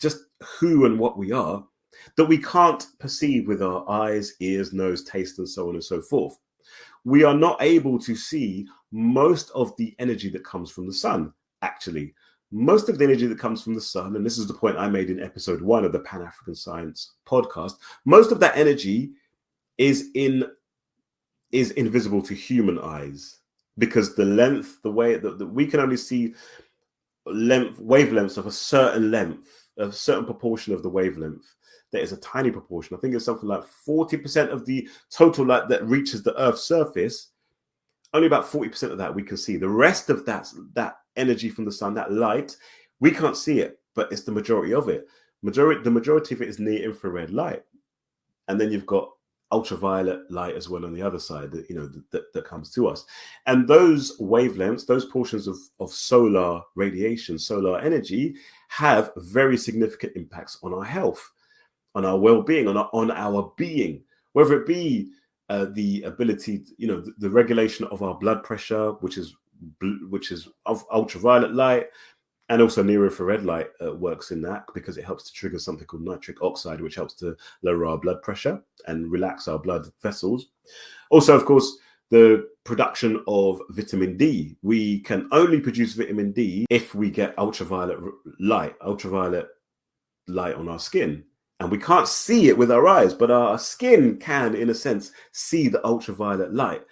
just who and what we are, that we can't perceive with our eyes, ears, nose, taste, and so on and so forth. We are not able to see most of the energy that comes from the sun, actually. Most of the energy that comes from the sun, and this is the point I made in episode 1 of the Pan-African Science podcast, most of that energy is invisible to human eyes, because the length, the way that we can only see wavelengths of a certain length, a certain proportion of the wavelength. There is a tiny proportion. I think it's something like 40% of the total light that reaches the Earth's surface. Only about 40% of that we can see. The rest of that energy from the sun, that light, we can't see it, but it's the majority of it. The majority of it is near infrared light, and then you've got ultraviolet light as well on the other side that comes to us. And those wavelengths, those portions of solar radiation, solar energy, have very significant impacts on our health, on our well-being, on our being, whether it be the ability, the regulation of our blood pressure, which is of ultraviolet light. And also near infrared light works in that, because it helps to trigger something called nitric oxide, which helps to lower our blood pressure and relax our blood vessels. Also, of course, the production of vitamin D. We can only produce vitamin D if we get ultraviolet light on our skin. And we can't see it with our eyes, but our skin can, in a sense, see the ultraviolet light.